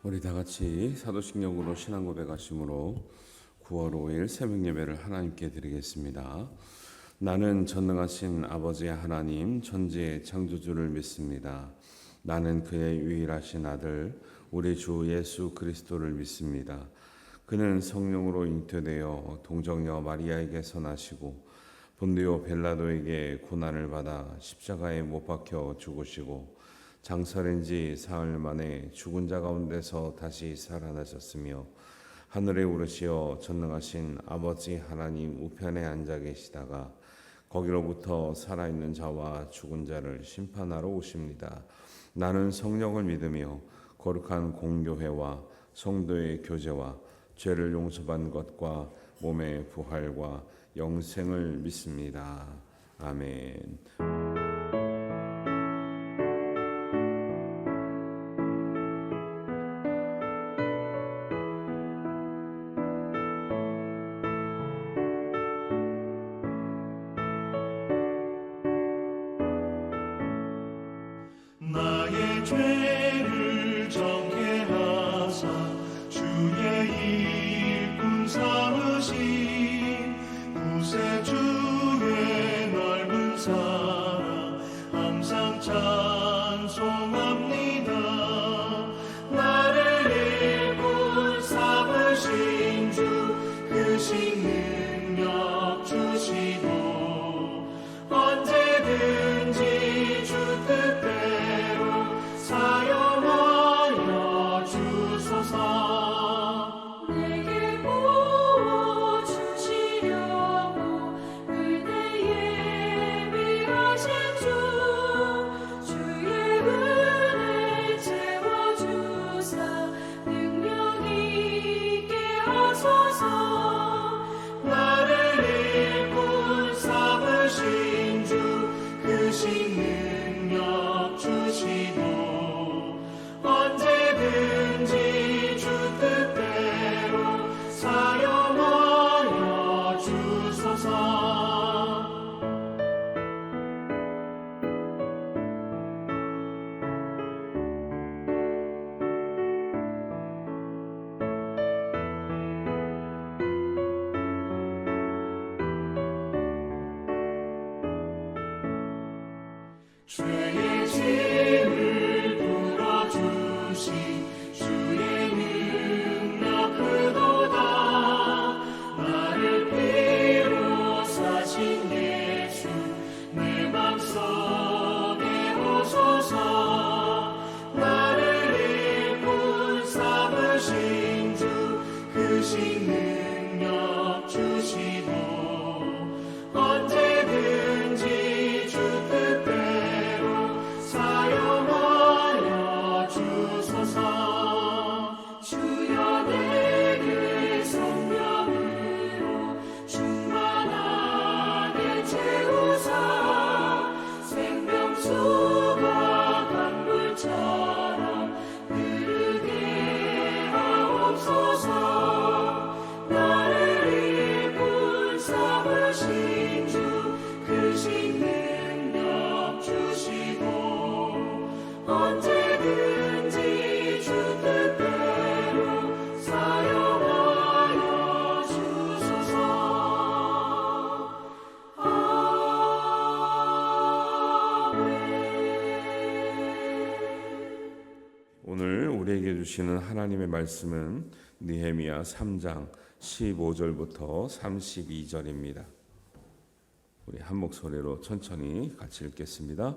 우리 다 같이 사도신경으로 신앙 고백하심으로 9월 5일 새벽 예배를 하나님께 드리겠습니다. 나는 전능하신 아버지 하나님 천지의 창조주를 믿습니다. 나는 그의 유일하신 아들 우리 주 예수 그리스도를 믿습니다. 그는 성령으로 잉태되어 동정녀 마리아에게서 나시고 본디오 벨라도에게 고난을 받아 십자가에 못 박혀 죽으시고 장사된 지 사흘 만에 죽은 자 가운데서 다시 살아나셨으며 하늘에 오르시어 전능하신 아버지 하나님 우편에 앉아 계시다가 거기로부터 살아있는 자와 죽은 자를 심판하러 오십니다. 나는 성령을 믿으며 거룩한 공교회와 성도의 교제와 죄를 용서받는 것과 몸의 부활과 영생을 믿습니다. 아멘. 나의 죄를 정케 하사 주의 일꾼 삼으신 구세주의 넓은 사랑 항상 찬송합니다. 나를 일꾼 삼으신 주 크신 능력 주시고 언제든지 주 뜻대로 사용하여 주소서. 내게 부어주시려고 의대에 예비하신 주 주의 은혜 채워주사 능력 있게 하소서. 나를 일꾼 삼으신 주 크신 능력 주시고 언제든지 주 뜻대로 사용하여 주소서. 죄의 짐을 풀어주신 주의 능력 크도다. 나를 피로 사신 예수 내 맘속에 오소서. 나를 일꾼 삼으신 주 크신 능력 주시고 언제든지 주 뜻대로 사용하여 주소서. 주여 내게 성령으로 충만하게 채우사 생명수가 강물처럼 흐르게 하옵소서. 나를 일꾼 삼으신 주 크신 능력 주시고 언제든지 주 뜻대로 사용하여 주소서. 오늘 우리에게 주시는 하나님의 말씀은 느헤미야 3장 15절부터 32절입니다. 우리 한 목소리로 천천히 같이 읽겠습니다.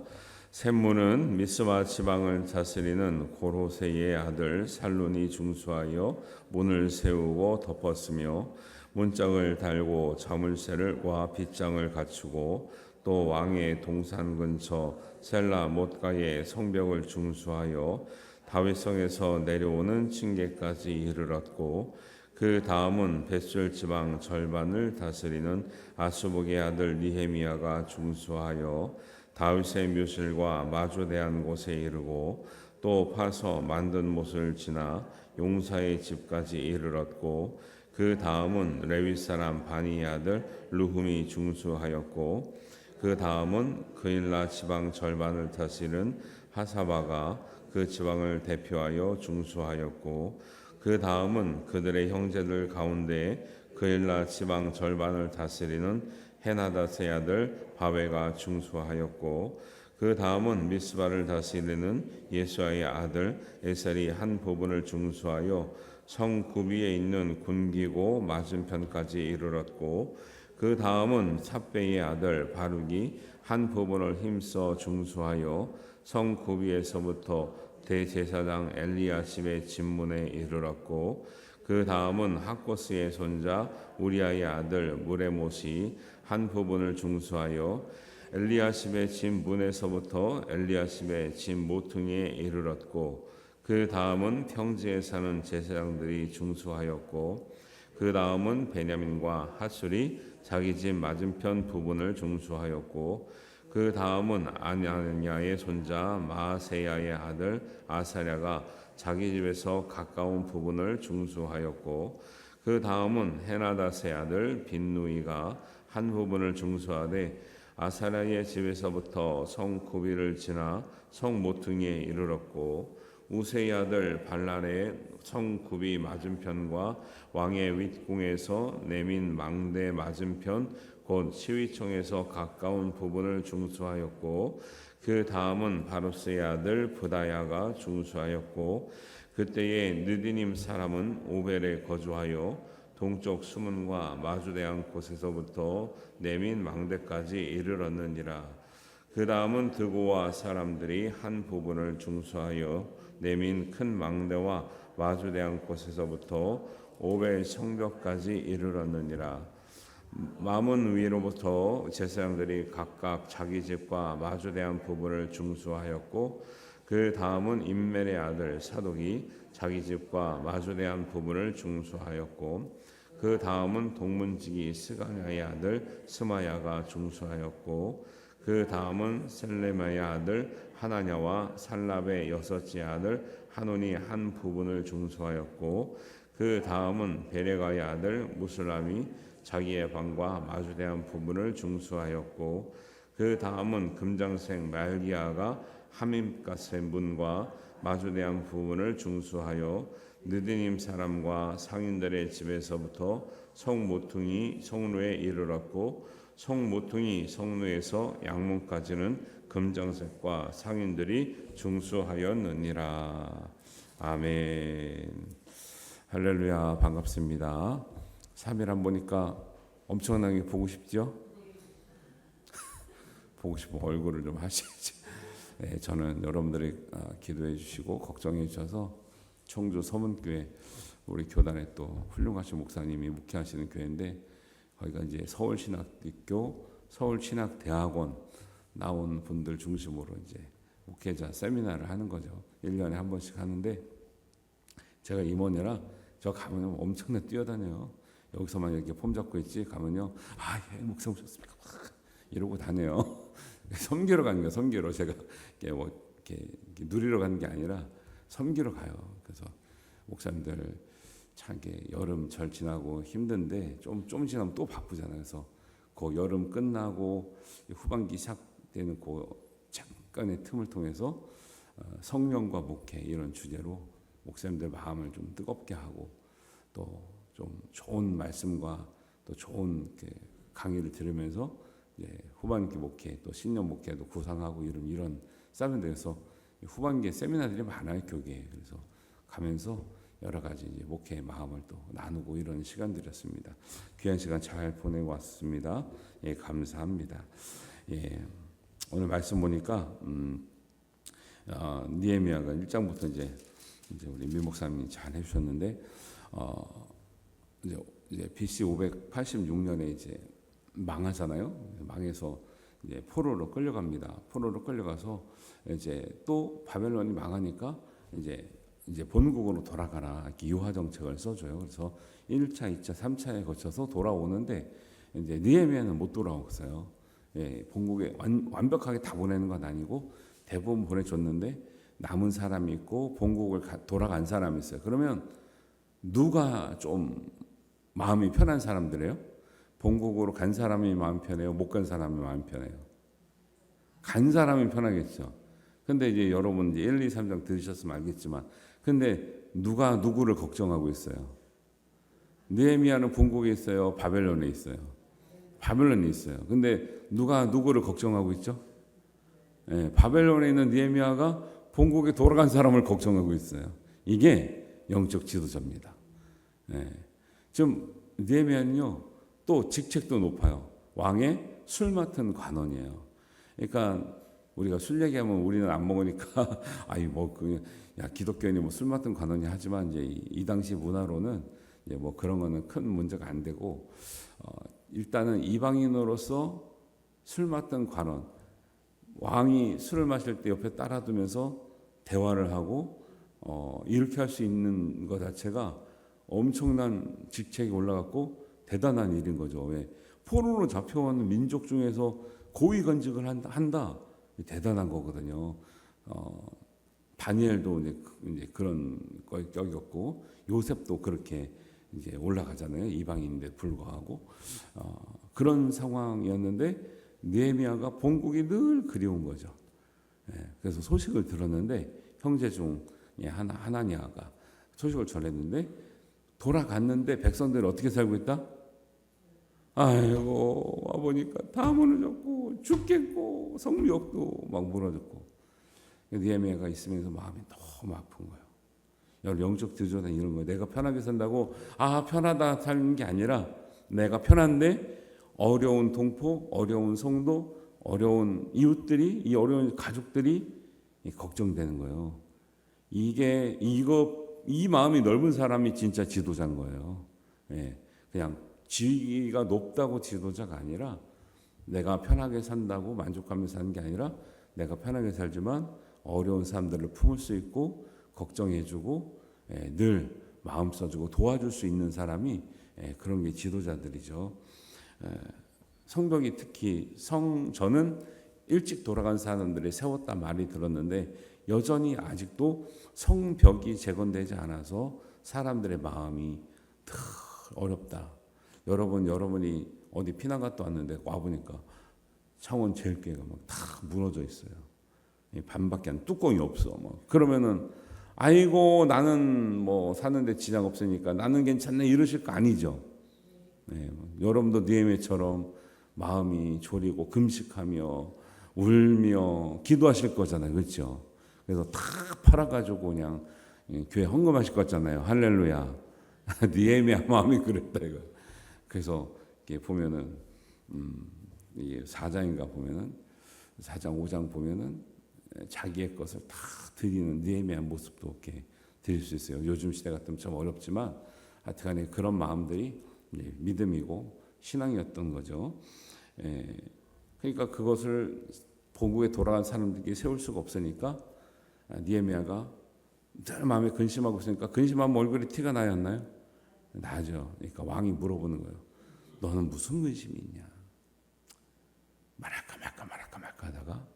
셈무는 미스마 지방을 다스리는 고로세의 아들 살룬이 중수하여 문을 세우고 덮었으며 문짝을 달고 자물쇠를 빗장을 갖추고 또 왕의 동산 근처 셀라 못가의 성벽을 중수하여 다윗성에서 내려오는 층계까지 이르렀고 그 다음은 벳술 지방 절반을 다스리는 아수복의 아들 느헤미야가 중수하여 다윗의 묘실과 마주대한 곳에 이르고 또 파서 만든 못을 지나 용사의 집까지 이르렀고 그 다음은 레위 사람 바니의 아들 르훔이 중수하였고 그 다음은 그일라 지방 절반을 다스리는 하사바가 그 지방을 대표하여 중수하였고 그 다음은 그들의 형제들 가운데 그일라 지방 절반을 다스리는 헤나닷의 아들 바웨가 중수하였고 그 다음은 미스바를 다스리는 예수아의 아들 에셀이 한 부분을 중수하여 성 구비에 있는 군기고 맞은편까지 이르렀고 그 다음은 삽베의 아들 바룩이 한 부분을 힘써 중수하여 성 구비에서부터 대제사장 엘리야십의 진문에 이르렀고 그 다음은 학고스의 손자 우리아의 아들 무레못이 한 부분을 중수하여 엘리야십의 진문에서부터 엘리야십의 진 모퉁이에 이르렀고 그 다음은 평지에 사는 제사장들이 중수하였고 그 다음은 베냐민과 핫술이 자기 집 맞은편 부분을 중수하였고 그 다음은 아냐냐의 손자 마세야의 아들 아사랴가 자기 집에서 가까운 부분을 중수하였고 그 다음은 헤나닷의 아들 빈누이가 한 부분을 중수하되 아사랴의 집에서부터 성 구비를 지나 성 모퉁이에 이르렀고 우세의 아들 발랄의 성 구비 맞은편과 왕의 윗궁에서 내민 망대 맞은편 곧 시위청에서 가까운 부분을 중수하였고 그 다음은 바로스의 아들 부다야가 중수하였고 그때에 느디님 사람은 오벨에 거주하여 동쪽 수문과 마주대한 곳에서부터 내민 망대까지 이르렀느니라. 그 다음은 드고와 사람들이 한 부분을 중수하여 내민 큰 망대와 마주대한 곳에서부터 오벨 성벽까지 이르렀느니라. 마문 위로부터 제사장들이 각각 자기 집과 마주대한 부분을 중수하였고 그 다음은 임멜의 아들 사독이 자기 집과 마주대한 부분을 중수하였고 그 다음은 동문지기 스가냐의 아들 스마야가 중수하였고 그 다음은 셀레마의 아들 하나냐와 살랍의 여섯째 아들 하논이 한 부분을 중수하였고 그 다음은 베레가의 아들 무슬람이 자기의 방과 마주대한 부분을 중수하였고 그 다음은 금장색 말기야가 하밈갓의 문과 마주대한 부분을 중수하여 느디님 사람과 상인들의 집에서부터 성모퉁이 성루에 이르렀고 성모퉁이 성루에서 양문까지는 금장색과 상인들이 중수하였느니라. 아멘. 할렐루야. 반갑습니다. 3일 안 보니까 엄청나게 보고 싶죠? 보고 싶으면 얼굴을 좀 하시지. 네, 저는 여러분들이 기도해 주시고 걱정해 주셔서 청주 서문교회 우리 교단에 또 훌륭하신 목사님이 목회하시는 교회인데 거기가 이제 서울신학교, 서울신학대학원 나온 분들 중심으로 이제 목회자 세미나를 하는 거죠. 1년에 한 번씩 하는데 제가 임원이라 저 가면 엄청나게 뛰어다녀요. 여기서만 이렇게 폼 잡고 있지 가면요. 아, 예, 목사 오셨습니까? 이러고 다녀요. 섬기러 가는 거예요. 섬기러 제가 이렇게 누리러 가는 게 아니라 섬기러 가요. 그래서 목사님들 참 이렇게 여름철 지나고 힘든데 좀 지나면 또 바쁘잖아요. 그래서 그 여름 끝나고 후반기 시작되는 그 잠깐의 틈을 통해서 성령과 목회 이런 주제로 목사님들 마음을 좀 뜨겁게 하고 또 좀 좋은 말씀과 또 좋은 강의를 들으면서 이제 후반기 목회 또 신년 목회도 구상하고 이런 싸면돼서 후반기에 세미나들이 많아요 교계에. 그래서 가면서 여러 가지 이제 목회의 마음을 또 나누고 이런 시간들이었습니다. 귀한 시간 잘 보내고 왔습니다. 예, 감사합니다. 예, 오늘 말씀 보니까 느헤미야가 1장부터 이제 우리 미 목사님이 잘 해주셨는데 이제 BC 586년에 이제 망하잖아요. 망해서 이제 포로로 끌려갑니다. 포로로 끌려가서 이제 또 바벨론이 망하니까 이제 본국으로 돌아가라 이렇게 유화 정책을 써줘요. 그래서 1차, 2차, 3차에 거쳐서 돌아오는데 이제 느헤미야는 못 돌아왔어요. 예, 본국에 완벽하게 다 보내는 건 아니고 대부분 보내줬는데 남은 사람이 있고 본국을 돌아간 사람이 있어요. 그러면 누가 좀 마음이 편한 사람들이에요? 본국으로 간 사람이 마음 편해요? 못 간 사람이 마음 편해요? 간 사람이 편하겠죠. 근데 이제 여러분 이제 1, 2, 3장 들으셨으면 알겠지만, 근데 누가 누구를 걱정하고 있어요? 느헤미야는 본국에 있어요? 바벨론에 있어요? 바벨론에 있어요. 근데 누가 누구를 걱정하고 있죠? 예, 바벨론에 있는 느헤미야가 본국에 돌아간 사람을 걱정하고 있어요. 이게 영적 지도자입니다. 예. 지금 느헤미야는요, 또 직책도 높아요. 왕의 술 맡은 관원이에요. 그러니까 우리가 술 얘기하면 우리는 안 먹으니까 아이 야 기독교인이 뭐 술 맡은 관원이 하지만 이제 이 당시 문화로는 이제 뭐 그런 거는 큰 문제가 안 되고, 일단은 이방인으로서 술 맡은 관원, 왕이 술을 마실 때 옆에 따라두면서 대화를 하고 이렇게 할 수 있는 것 자체가 엄청난 직책이 올라갔고 대단한 일인 거죠. 왜? 포로로 잡혀왔는 민족 중에서 고위건직을 한다. 대단한 거거든요. 다니엘도 이제 그런 격이었고, 요셉도 그렇게 이제 올라가잖아요. 이방인인데 불구하고 그런 상황이었는데 느헤미야가 본국이 늘 그리운 거죠. 예, 그래서 소식을 들었는데 형제 중 하나니아가 소식을 전했는데 돌아갔는데 백성들이 어떻게 살고 있다? 아이고 와보니까 다 무너졌고 죽겠고 성벽도 막 무너졌고, 느헤미야가 있으면서 마음이 너무 아픈 거예요. 여러분 영적 지도자는 이런 거예요. 내가 편하게 산다고 편하다 사는 게 아니라 내가 편한데 어려운 동포, 어려운 성도, 어려운 이웃들이, 이 어려운 가족들이 걱정되는 거예요. 이 마음이 넓은 사람이 진짜 지도자인 거예요. 예, 그냥 지위가 높다고 지도자가 아니라 내가 편하게 산다고 만족하면서 사는 게 아니라 내가 편하게 살지만 어려운 사람들을 품을 수 있고 걱정해주고 늘 마음 써주고 도와줄 수 있는 사람이 그런 게 지도자들이죠. 성벽이 특히 저는 일찍 돌아간 사람들이 세웠다 말이 들었는데 여전히 아직도 성벽이 재건되지 않아서 사람들의 마음이 더 어렵다. 여러분이 어디 피난 갔다 왔는데 와보니까 창원 제일교회가 막 다 무너져 있어요. 반밖에 안 뚜껑이 없어. 그러면은 아이고 나는 뭐 사는데 지장 없으니까 나는 괜찮네 이러실 거 아니죠. 네, 여러분도 느헤미야처럼 마음이 졸이고 금식하며 울며 기도하실 거잖아요, 그렇죠? 그래서 다 팔아가지고 그냥 교회 헌금하실 것 같잖아요. 할렐루야. 느헤미야 마음이 그랬다 이거. 그래서 이렇게 보면은 이게 4장인가 보면은 4장 5장 보면은 자기의 것을 다 드리는 느헤미야 모습도 이렇게 드릴 수 있어요. 요즘 시대 같으면 좀 어렵지만 하여튼간에 그런 마음들이 믿음이고 신앙이었던 거죠. 그러니까 그것을 본국에 돌아간 사람들에게 세울 수가 없으니까 느헤미야가 늘 마음에 근심하고 있으니까 근심하면 얼굴에 티가 나야 하나요? 나죠. 그러니까 왕이 물어보는 거예요. 너는 무슨 근심이 있냐? 말할까 하다가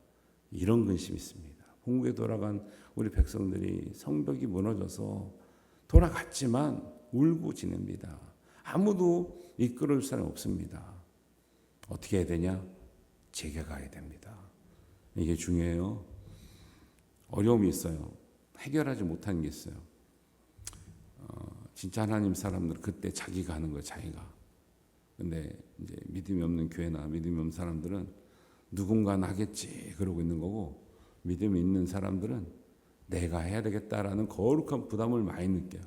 이런 근심이 있습니다. 본국에 돌아간 우리 백성들이 성벽이 무너져서 돌아갔지만 울고 지냅니다. 아무도 이끌어줄 사람이 없습니다. 어떻게 해야 되냐? 제가 가야 됩니다. 이게 중요해요. 어려움이 있어요. 해결하지 못하는 게 있어요. 진짜 하나님 사람들 그때 자기가 하는 거예요. 자기가. 근데 이제 믿음이 없는 교회나 믿음이 없는 사람들은 누군가는 하겠지 그러고 있는 거고, 믿음이 있는 사람들은 내가 해야 되겠다라는 거룩한 부담을 많이 느껴요.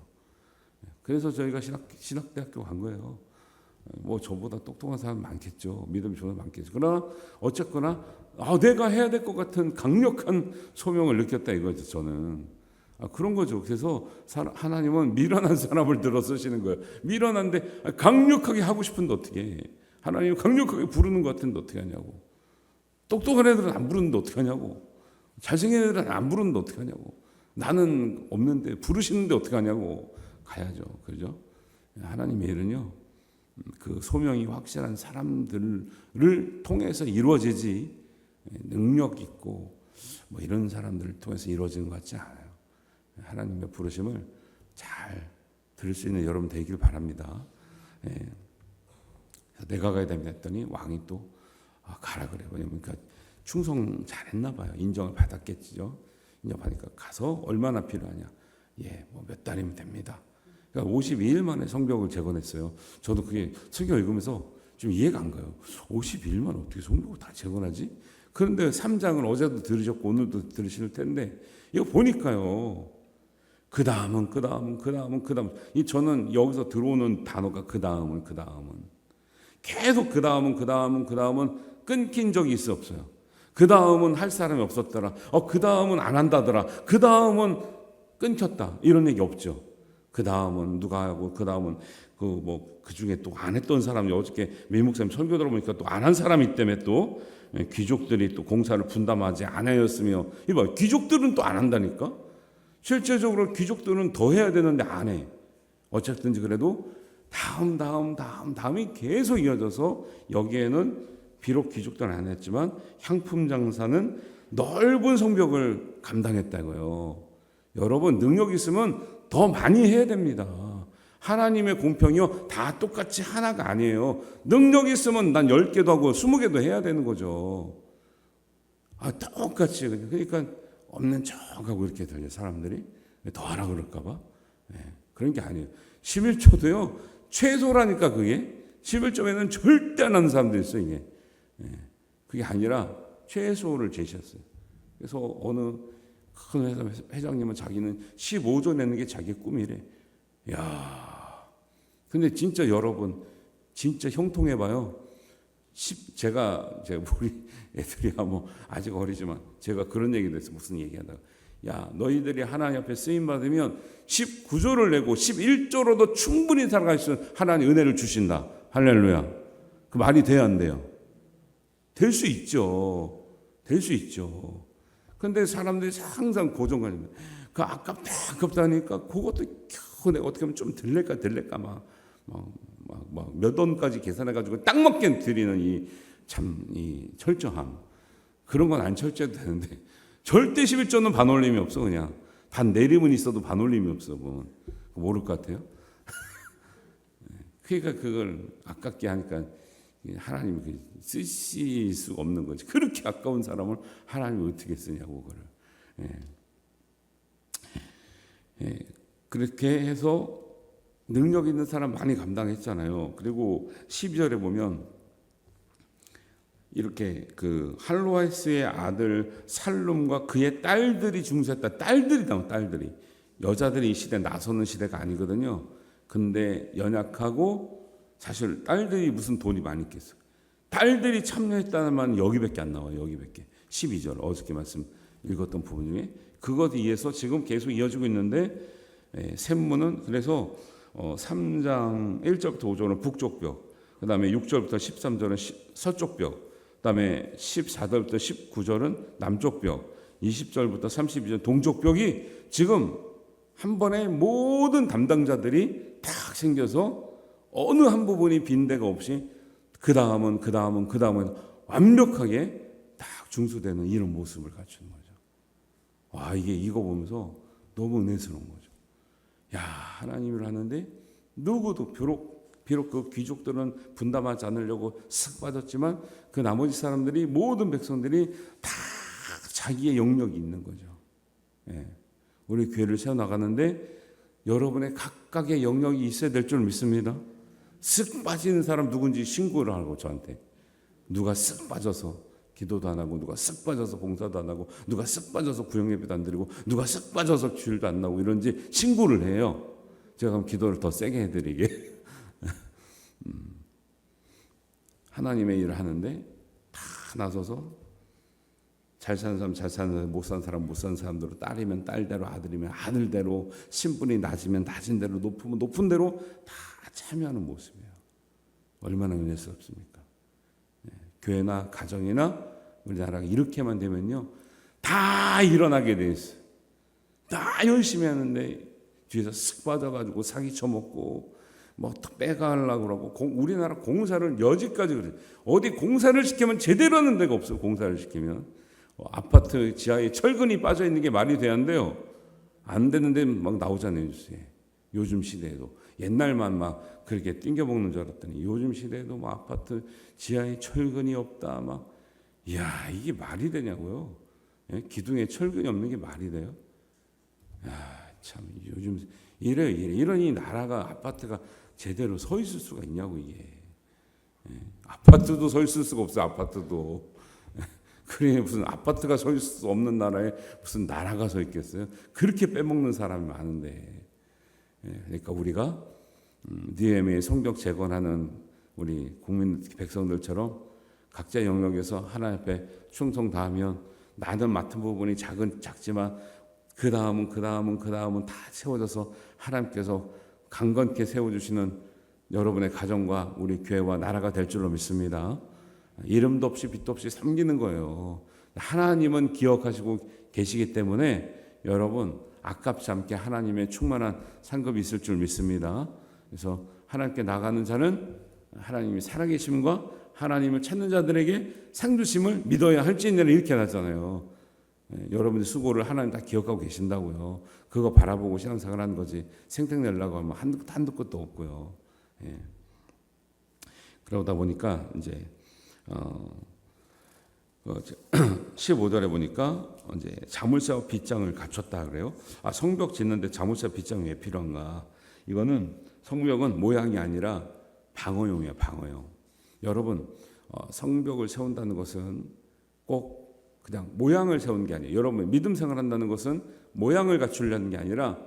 그래서 저희가 신학대학교 간 거예요. 뭐 저보다 똑똑한 사람 많겠죠. 믿음이 좋은 사람 많겠죠. 그러나 어쨌거나 내가 해야 될 것 같은 강력한 소명을 느꼈다 이거죠. 저는 그런 거죠. 그래서 하나님은 미련한 사람을 들어 쓰시는 거예요. 미련한데 강력하게 하고 싶은데 어떻게 해. 하나님 강력하게 부르는 것 같은데 어떻게 하냐고. 똑똑한 애들은 안 부르는데 어떻게 하냐고. 잘생긴 애들은 안 부르는데 어떻게 하냐고. 나는 없는데 부르시는데 어떻게 하냐고. 가야죠. 그죠? 하나님의 일은요, 그 소명이 확실한 사람들을 통해서 이루어지지 능력 있고 뭐 이런 사람들을 통해서 이루어지는 것 같지 않아요. 하나님의 부르심을 잘 들을 수 있는 여러분 되길 바랍니다. 내가 가야 됩니다 했더니 왕이 또 가라 그래요. 왜냐면 그러니까 충성 잘했나 봐요. 인정을 받았겠죠. 인정받으니까 가서 얼마나 필요하냐. 뭐 몇 달이면 됩니다. 그러니까 52일 만에 성벽을 재건했어요. 저도 그게 성경 읽으면서 좀 이해가 안 가요. 52일 만에 어떻게 성벽을 다 재건하지? 그런데 3장을 어제도 들으셨고 오늘도 들으실 텐데 이거 보니까요. 그 다음은 저는 여기서 들어오는 단어가 그 다음은 계속 그 다음은 끊긴 적이 없어요. 그 다음은 할 사람이 없었더라. 그 다음은 안 한다더라. 그 다음은 끊겼다. 이런 얘기 없죠. 그 다음은 누가 하고 그 다음은 그 중에 또 안 했던 사람이 어저께 미 목사님 설교 들어보니까 또 안 한 사람이 때문에 또 귀족들이 또 공사를 분담하지 않았으며 이봐 귀족들은 또 안 한다니까. 실제적으로 귀족들은 더 해야 되는데 안 해. 어쨌든지 그래도 다음이 계속 이어져서 여기에는 비록 귀족들은 안 했지만 향품 장사는 넓은 성벽을 감당했다고요. 여러분 능력 있으면 더 많이 해야 됩니다. 하나님의 공평이요 다 똑같이 하나가 아니에요. 능력 있으면 난 10개도 하고 20개도 해야 되는 거죠. 똑같이. 그러니까 없는 척하고 이렇게 들려 사람들이 더 하라 그럴까 봐. 그런 게 아니에요. 11조도요 최소라니까. 그게 11조에는 절대 안 하는 사람들이 있어요. 이게 그게 아니라 최소를 제시했어요. 그래서 어느 큰 회사 회장님은 자기는 15조 내는 게 자기 꿈이래. 야, 근데 진짜 여러분 진짜 형통해봐요. 제가 우리 애들이야 뭐 아직 어리지만 제가 그런 얘기도 했어. 무슨 얘기하다가 너희들이 하나님 앞에 쓰임 받으면 19조를 내고 11조로도 충분히 살아갈 수 있는 하나님 은혜를 주신다. 할렐루야. 그 말이 돼야 안 돼요? 될 수 있죠. 근데 사람들이 항상 고정관념. 그 아깝다 하니까 그것도 겨우 내가 어떻게 하면 좀 들릴까 막 몇 원까지 계산해가지고 딱 맞게 드리는 이 철저함. 그런 건 안 철저해도 되는데 절대 11조는 반올림이 없어. 그냥 반 내림은 있어도 반올림이 없어. 뭐 모를 것 같아요. 그러니까 그걸 아깝게 하니까 하나님이 쓰실 수가 없는 거지. 그렇게 아까운 사람을 하나님이 어떻게 쓰냐고 그거를. 그렇게 해서 능력 있는 사람 많이 감당했잖아요. 그리고 12절에 보면 이렇게 그 할로아스의 아들 살룸과 그의 딸들이 중수했다. 딸들이 나와. 딸들이. 여자들이 이 시대 나서는 시대가 아니거든요. 근데 연약하고 사실 딸들이 무슨 돈이 많이 있겠어. 딸들이 참여했다는 말은 여기밖에 안 나와요. 여기밖에. 12절 어저께 말씀 읽었던 부분 중에 그것에 의해서 지금 계속 이어지고 있는데 샘문은 그래서 3장 1절부터 5절은 북쪽 벽, 그 다음에 6절부터 13절은 서쪽 벽, 그 다음에 14절부터 19절은 남쪽 벽, 20절부터 32절 동쪽 벽이 지금 한 번에 모든 담당자들이 딱 생겨서 어느 한 부분이 빈 데가 없이 그 다음은 완벽하게 딱 중수되는 이런 모습을 갖추는 거죠. 와, 이거 보면서 너무 은혜스러운 거죠. 하나님을 하는데 누구도 비록 그 귀족들은 분담하지 않으려고 쓱 빠졌지만 그 나머지 사람들이 모든 백성들이 다 자기의 영역이 있는 거죠. 우리 교회를 세워나가는데 여러분의 각각의 영역이 있어야 될 줄 믿습니다. 쓱 빠지는 사람 누군지 신고를 하고 저한테. 누가 쓱 빠져서 기도도 안 하고, 누가 쓱 빠져서 봉사도 안 하고, 누가 쓱 빠져서 구역예배도 안 드리고, 누가 쓱 빠져서 주일도 안 나오고 이런지 신고를 해요. 제가 그럼 기도를 더 세게 해드리게. 하나님의 일을 하는데 다 나서서 잘 사는 사람 잘 사는 사람, 못 사는 사람 못 사는 사람대로, 딸이면 딸대로, 아들이면 아들대로, 신분이 낮으면 낮은 대로, 높으면 높은 대로 다 참여하는 모습이에요. 얼마나 은혜스럽습니까? 교회나 가정이나 우리나라가 이렇게만 되면요 다 일어나게 돼 있어요. 다 열심히 하는데 뒤에서 쓱 빠져가지고 사기 쳐먹고 뭐 빼가려고 그러고. 우리나라 공사를 여지까지 그래요. 어디 공사를 시키면 제대로 하는 데가 없어요. 공사를 시키면 아파트 지하에 철근이 빠져 있는 게 말이 돼야한데요. 안 되는데 막 나오잖아요. 요즘 시대에도. 옛날만 막 그렇게 띵겨 먹는 줄 알았더니 요즘 시대에도 막 아파트 지하에 철근이 없다 막 이야, 이게 말이 되냐고요? 예? 기둥에 철근이 없는 게 말이 돼요? 참 요즘 이래요. 이러니 나라가 아파트가 제대로 서 있을 수가 있냐고 이게. 아파트도 서 있을 수가 없어요. 아파트도. 그래 무슨 아파트가 서 있을 수 없는 나라에 무슨 나라가 서 있겠어요? 그렇게 빼먹는 사람이 많은데. 그러니까 우리가 니에미아의 성벽 재건하는 우리 국민 백성들처럼 각자 영역에서 하나님 앞에 충성 다하면 나는 맡은 부분이 작지만 그 다음은 다 세워져서 하나님께서 강건케 세워주시는 여러분의 가정과 우리 교회와 나라가 될 줄로 믿습니다. 이름도 없이 빛도 없이 섬기는 거예요. 하나님은 기억하시고 계시기 때문에 여러분 아깝지 않게 하나님의 충만한 상급이 있을 줄 믿습니다. 그래서 하나님께 나가는 자는 하나님이 살아계심과 하나님을 찾는 자들에게 상 주심을 믿어야 할지니라 이렇게 나잖아요. 여러분의 수고를 하나님 다 기억하고 계신다고요. 그거 바라보고 신앙생활 하는 거지 생색내려고 하면 한두 끝도 없고요. 그러다 보니까 이제 15절에 보니까 이제 자물쇠와 빗장을 갖췄다 그래요. 성벽 짓는데 자물쇠와 빗장이 왜 필요한가? 이거는 성벽은 모양이 아니라 방어용이에요. 방어용. 여러분 성벽을 세운다는 것은 꼭 그냥 모양을 세우는 게 아니에요. 여러분 믿음 생활한다는 것은 모양을 갖추려는 게 아니라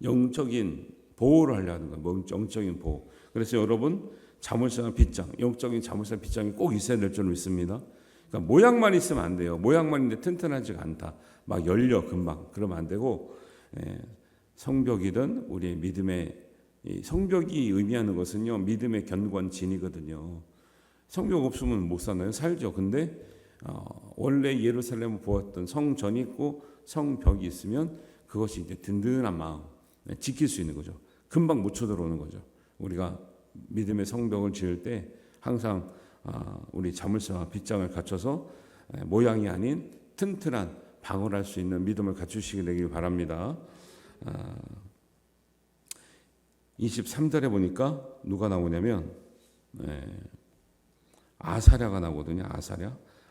영적인 보호를 하려는 거예요. 영적인 보호. 그래서 여러분 자물쇠와 빗장, 영적인 자물쇠와 빗장이 꼭 있어야 될 줄 믿습니다. 그러니까 모양만 있으면 안 돼요. 모양만 있는데 튼튼하지가 않다. 막 열려 금방. 그러면 안 되고 성벽이든 우리의 믿음의 성벽이 의미하는 것은요 믿음의 견고한진이거든요. 성벽 없으면 못 사나요? 살죠. 근데 원래 예루살렘을 보았던 성전이 있고 성벽이 있으면 그것이 이제 든든한 마음 지킬 수 있는 거죠. 금방 못 쳐들어오는 거죠. 우리가 믿음의 성벽을 지을 때 항상 우리 자물쇠와 빗장을 갖춰서 모양이 아닌 튼튼한 방어를 할 수 있는 믿음을 갖추시게 되길 바랍니다. 23절에 보니까 누가 나오냐면 아사랴가 나오거든요.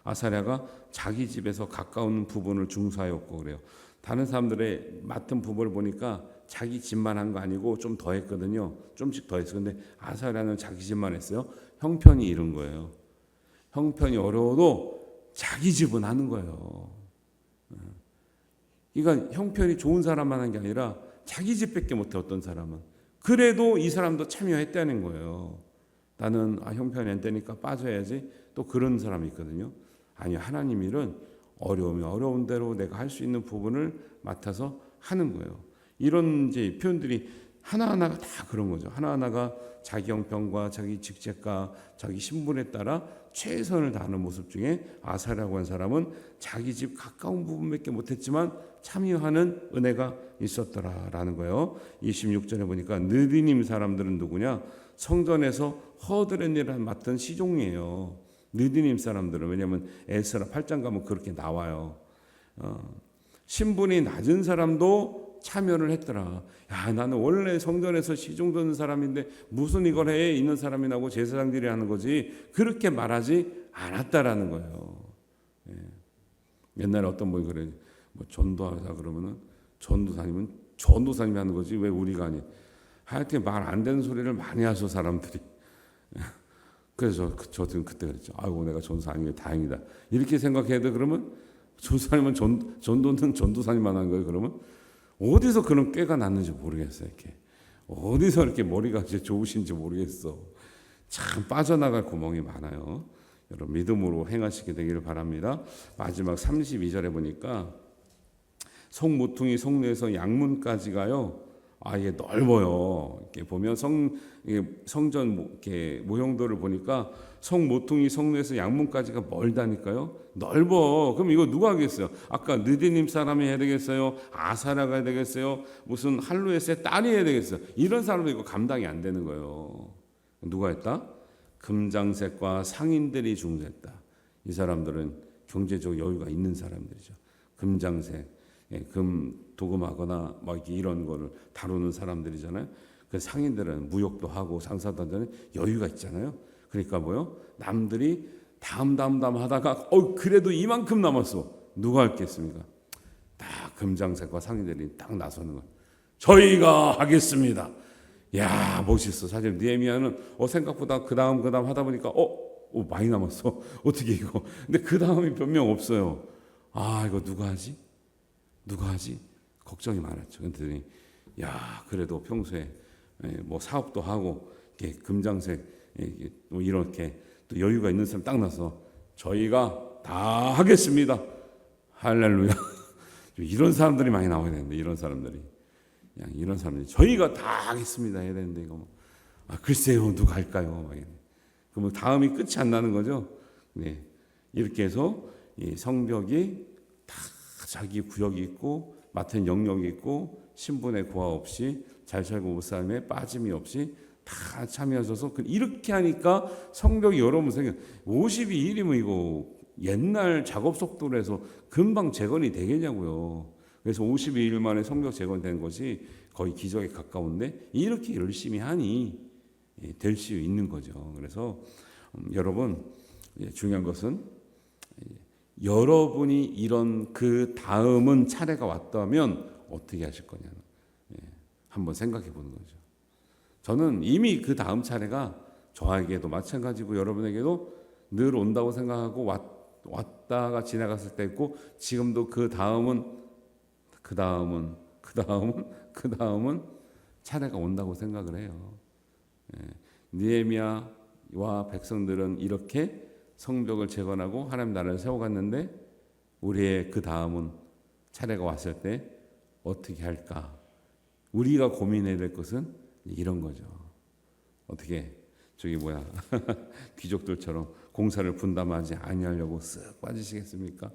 아사랴가 자기 집에서 가까운 부분을 중사하였고 그래요. 다른 사람들의 맡은 부분을 보니까 자기 집만 한 거 아니고 좀 더 했거든요. 좀씩 더 했어요. 근데 아사랴는 자기 집만 했어요. 형편이 이런 거예요. 형편이 어려워도 자기 집은 하는 거예요. 그러니까 형편이 좋은 사람만 한 게 아니라 자기 집밖에 못해 어떤 사람은. 그래도 이 사람도 참여했다는 거예요. 나는 형편이 안 되니까 빠져야지. 또 그런 사람이 있거든요. 아니 하나님 일은 어려우면 어려운 대로 내가 할 수 있는 부분을 맡아서 하는 거예요. 이런 이제 표현들이 하나하나가 다 그런 거죠. 하나하나가 자기 형편과 자기 직책과 자기 신분에 따라 최선을 다하는 모습 중에 아사랴라고 한 사람은 자기 집 가까운 부분밖에 못했지만 참여하는 은혜가 있었더라라는 거예요. 26절에 보니까 느디님 사람들은 누구냐? 성전에서 허드렛 일을 맡은 시종이에요. 느디님 사람들은. 왜냐하면 에스라 8장 가면 그렇게 나와요. 신분이 낮은 사람도 참여를 했더라. 야, 나는 원래 성전에서 시종 듣는 사람인데 무슨 이걸 해? 있는 사람이라고 제사장들이 하는 거지. 그렇게 말하지 않았다라는 거예요. 옛날에 어떤 분이 그래. 뭐 전도하자 그러면은 전도사님이 하는 거지 왜 우리가 아니? 하여튼 말 안 되는 소리를 많이 하셔 사람들이. 그래서 저도 그때 그랬죠. 아이고 내가 전도사 아닌 게 다행이다. 이렇게 생각해도 그러면 전도사님은 전도는 전도사님만 한 거예요. 그러면 어디서 그런 꾀가 났는지 모르겠어요. 이렇게 어디서 이렇게 머리가 이제 좋으신지 모르겠어. 참 빠져나갈 구멍이 많아요. 여러분 믿음으로 행하시게 되기를 바랍니다. 마지막 32절에 보니까 성모퉁이 성내에서 양문까지 가요. 이게 넓어요. 이렇게 보면 성전 이렇게 모형도를 보니까 성모퉁이 성내에서 양문까지가 멀다니까요. 넓어. 그럼 이거 누가 하겠어요? 아까 느디님 사람이 해야 되겠어요? 아사랴가 해야 되겠어요? 무슨 할루에스의 딸이 해야 되겠어요? 이런 사람도 이거 감당이 안 되는 거예요. 누가 했다? 금장색과 상인들이 중재했다. 이 사람들은 경제적 여유가 있는 사람들이죠. 금장색, 금 도금하거나 막 이런 거를 다루는 사람들이잖아요. 그 상인들은 무역도 하고 장사도 하는 여유가 있잖아요. 그러니까 뭐요? 남들이 다음 하다가 그래도 이만큼 남았어. 누가 할겠습니까? 딱 금장색과 상인들이 딱 나서는 거예요. 저희가 하겠습니다. 야, 멋있어. 사실 느헤미야는 생각보다 그 다음 하다 보니까 많이 남았어. 어떻게 이거? 근데 그 다음이 몇 명 없어요. 이거 누가 하지? 걱정이 많았죠. 그랬더니 그래도 평소에 뭐 사업도 하고 이렇게 금장색 뭐 이렇게 또 여유가 있는 사람 딱 나서 저희가 다 하겠습니다. 할렐루야. 이런 사람들이 많이 나와야 되는데 이런 사람들이 저희가 다 하겠습니다 해야 되는데 이거 글쎄요 누가 할까요? 그럼 다음이 끝이 안 나는 거죠. 네. 이렇게 해서 이 성벽이 다 자기 구역이 있고 맡은 영역이 있고 신분의 고하 없이 잘 살고 못 삶에 빠짐이 없이 다 참여하셔서 이렇게 하니까 성벽이 여러분 생겨 52일이면 이거 옛날 작업 속도로 해서 금방 재건이 되겠냐고요. 그래서 52일 만에 성벽 재건된 것이 거의 기적에 가까운데 이렇게 열심히 하니 될 수 있는 거죠. 그래서 여러분 중요한 것은 여러분이 이런 그 다음은 차례가 왔다면 어떻게 하실 거냐 한번 생각해 보는 거죠. 저는 이미 그 다음 차례가 저에게도 마찬가지고 여러분에게도 늘 온다고 생각하고 왔다가 지나갔을 때 있고 지금도 그 다음은 차례가 온다고 생각을 해요. 느헤미야와 백성들은 이렇게 성벽을 재건하고 하나님 나라를 세워갔는데 우리의 그 다음은 차례가 왔을 때 어떻게 할까? 우리가 고민해야 될 것은 이런 거죠. 어떻게 귀족들처럼 공사를 분담하지 아니하려고 쓱 빠지시겠습니까?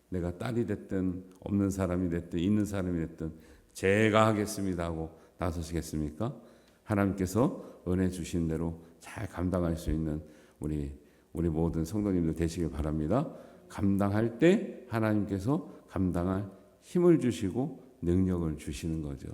내가 딸이 됐든 없는 사람이 됐든 있는 사람이 됐든 제가 하겠습니다 하고 나서시겠습니까? 하나님께서 은혜 주신 대로 잘 감당할 수 있는 우리 모든 성도님들 되시길 바랍니다. 감당할 때 하나님께서 감당할 힘을 주시고 능력을 주시는 거죠.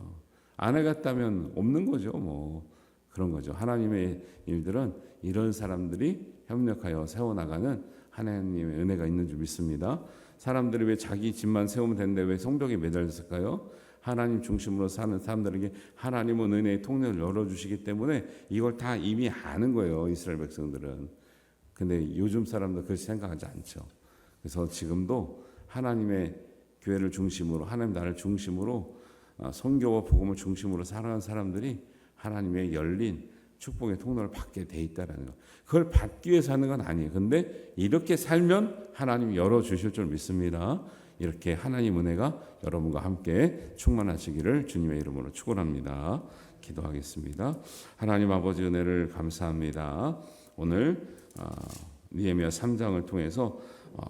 안 해갔다면 없는 거죠. 뭐 그런 거죠. 하나님의 일들은 이런 사람들이 협력하여 세워나가는 하나님의 은혜가 있는 줄 믿습니다. 사람들이 왜 자기 집만 세우면 되는데 왜 성벽에 매달렸을까요? 하나님 중심으로 사는 사람들에게 하나님은 은혜의 통로를 열어주시기 때문에 이걸 다 이미 아는 거예요. 이스라엘 백성들은. 근데 요즘 사람들 그렇게 생각하지 않죠. 그래서 지금도 하나님의 교회를 중심으로 하나님 나라를 중심으로 선교와 복음을 중심으로 살아가는 사람들이 하나님의 열린 축복의 통로를 받게 돼 있다라는 거. 그걸 받기 위해서 하는 건 아니에요. 근데 이렇게 살면 하나님이 열어주실 줄 믿습니다. 이렇게 하나님 은혜가 여러분과 함께 충만하시기를 주님의 이름으로 축원합니다. 기도하겠습니다. 하나님 아버지 은혜를 감사합니다. 오늘 느헤미야 3장을 통해서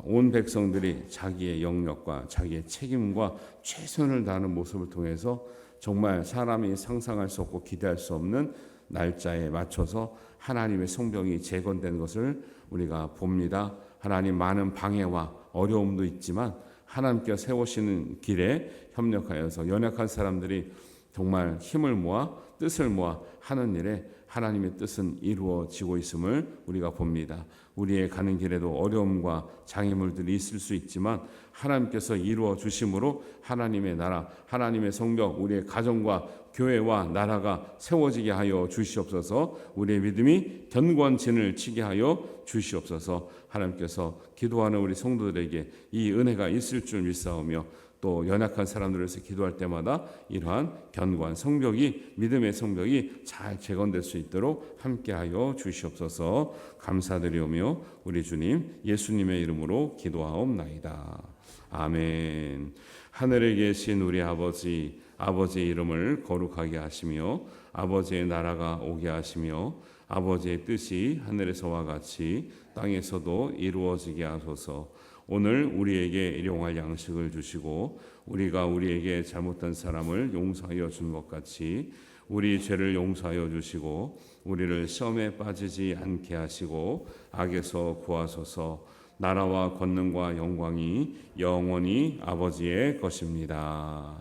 온 백성들이 자기의 영역과 자기의 책임과 최선을 다하는 모습을 통해서 정말 사람이 상상할 수 없고 기대할 수 없는 날짜에 맞춰서 하나님의 성벽이 재건된 것을 우리가 봅니다. 하나님 많은 방해와 어려움도 있지만 하나님께서 세우시는 길에 협력하여서 연약한 사람들이 정말 힘을 모아 뜻을 모아 하는 일에 하나님의 뜻은 이루어지고 있음을 우리가 봅니다. 우리의 가는 길에도 어려움과 장애물들이 있을 수 있지만 하나님께서 이루어 주심으로 하나님의 나라, 하나님의 성벽, 우리의 가정과 교회와 나라가 세워지게 하여 주시옵소서. 우리의 믿음이 견고한 진을 치게 하여 주시옵소서. 하나님께서 기도하는 우리 성도들에게 이 은혜가 있을 줄 믿사오며 또 연약한 사람들을 위해서 기도할 때마다 이러한 견고한 성벽이 믿음의 성벽이 잘 재건될 수 있도록 함께하여 주시옵소서. 감사드리오며 우리 주님 예수님의 이름으로 기도하옵나이다. 아멘. 하늘에 계신 우리 아버지, 아버지의 이름을 거룩하게 하시며 아버지의 나라가 오게 하시며 아버지의 뜻이 하늘에서와 같이 땅에서도 이루어지게 하소서. 오늘 우리에게 일용할 양식을 주시고 우리가 우리에게 잘못한 사람을 용서하여 준 것 같이 우리 죄를 용서하여 주시고 우리를 시험에 빠지지 않게 하시고 악에서 구하소서. 나라와 권능과 영광이 영원히 아버지의 것입니다.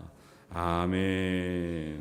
아멘.